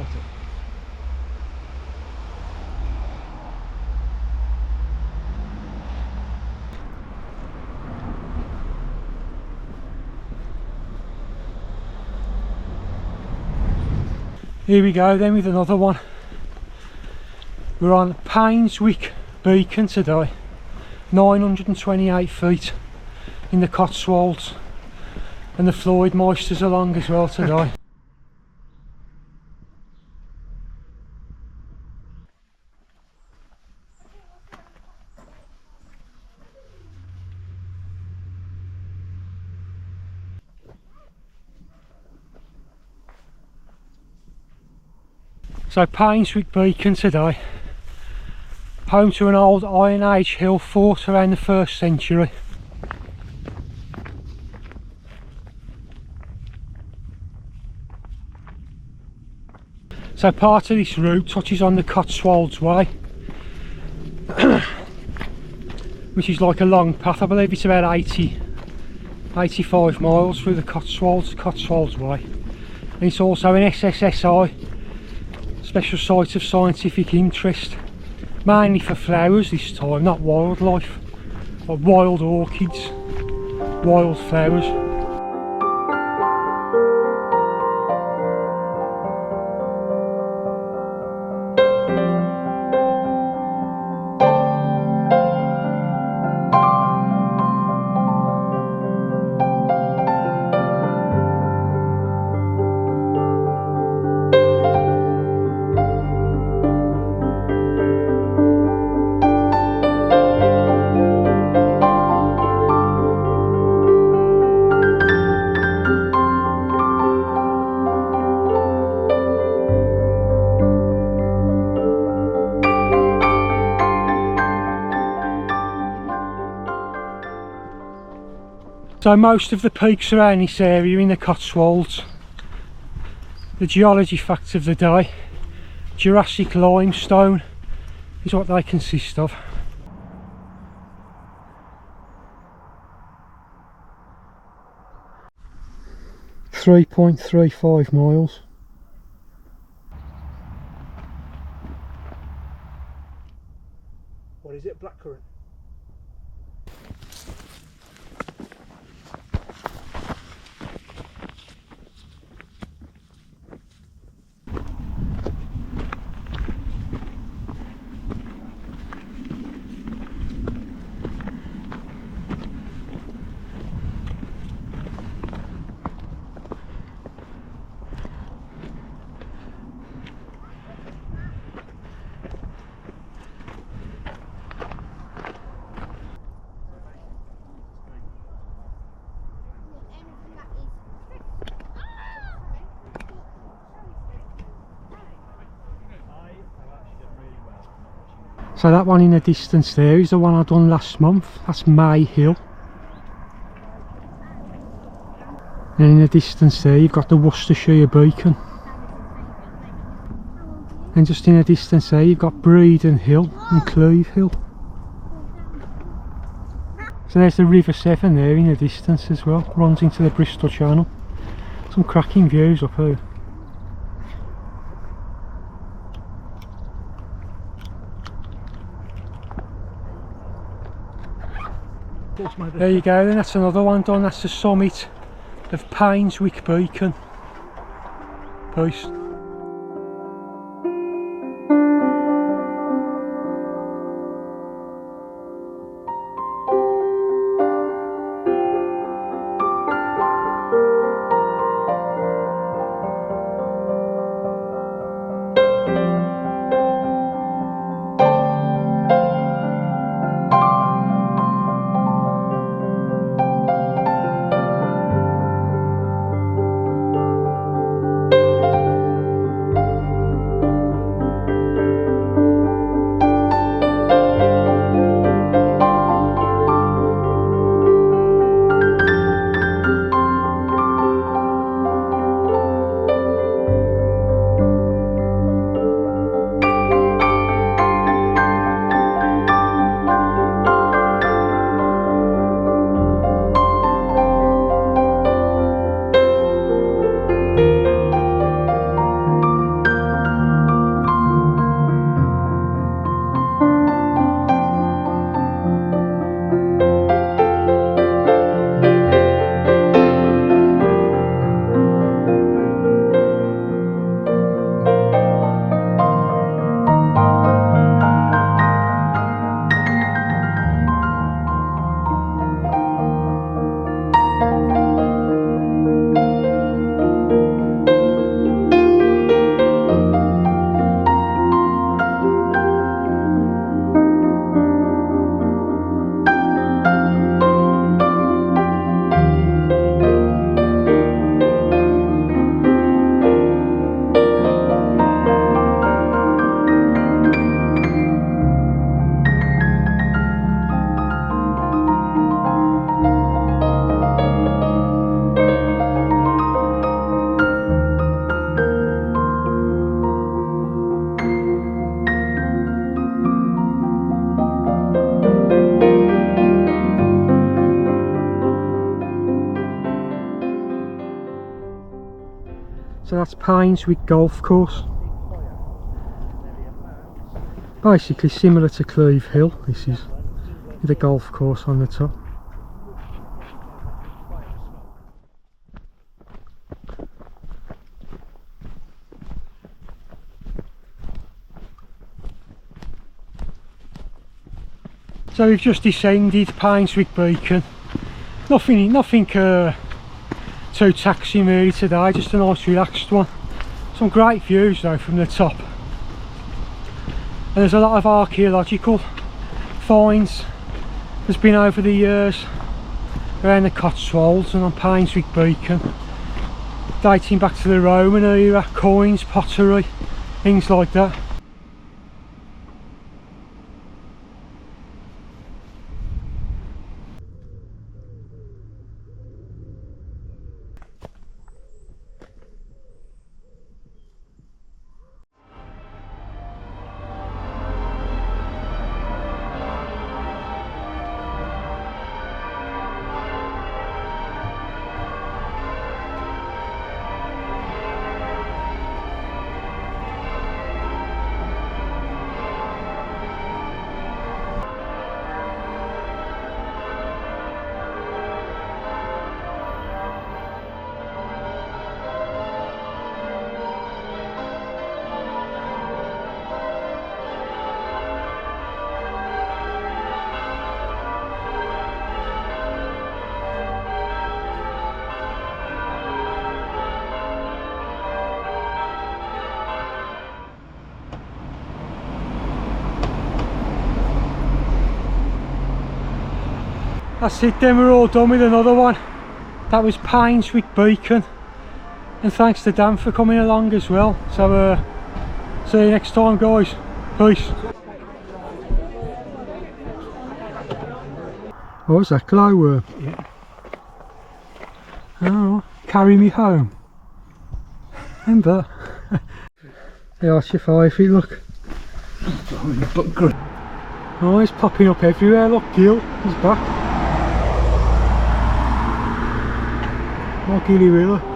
That's it. Here we go then with another one. We're on Painswick Beacon today, 928 feet in the Cotswolds, and the Floyd Moisters along as well today. So Painswick Beacon today, home to an old Iron Age hill fort around the 1st century. So part of this route touches on the Cotswolds Way, which is like a long path. I believe it's about 85 miles through the Cotswolds Way, and it's also an SSSI, special site of scientific interest, mainly for flowers this time, not wildlife, like wild orchids, wild flowers. So most of the peaks around this area in the Cotswolds, the geology facts of the day, Jurassic limestone is what they consist of. .35 miles. What is it, blackcurrant? So that one in the distance there is the one I done last month. That's May Hill. And in the distance there you've got the Worcestershire Beacon. And just in the distance there you've got Breeden Hill and Cleeve Hill. So there's the River Severn there in the distance as well, runs into the Bristol Channel. Some cracking views up here. There you go then, that's another one done. That's the summit of Painswick Beacon. Peace. that's Painswick Golf Course. Basically similar to Cleeve Hill, this is, with a golf course on the top. So we've just descended Painswick Beacon. Nothing too taxing really today, just a nice relaxed one. Some great views though from the top. And there's a lot of archaeological finds there's been over the years around the Cotswolds and on Painswick Beacon, dating back to the Roman era, coins, pottery, things like that. That's it then, we're all done with another one. That was Painswick Beacon, and thanks to Dan for coming along as well. So see you next time guys, peace. What was that, glowworm? Yeah. Oh, carry me home. Remember? Yeah, that's your 5 feet, look. Oh, he's popping up everywhere, look, Gil, he's back. More Gilly Wheeler.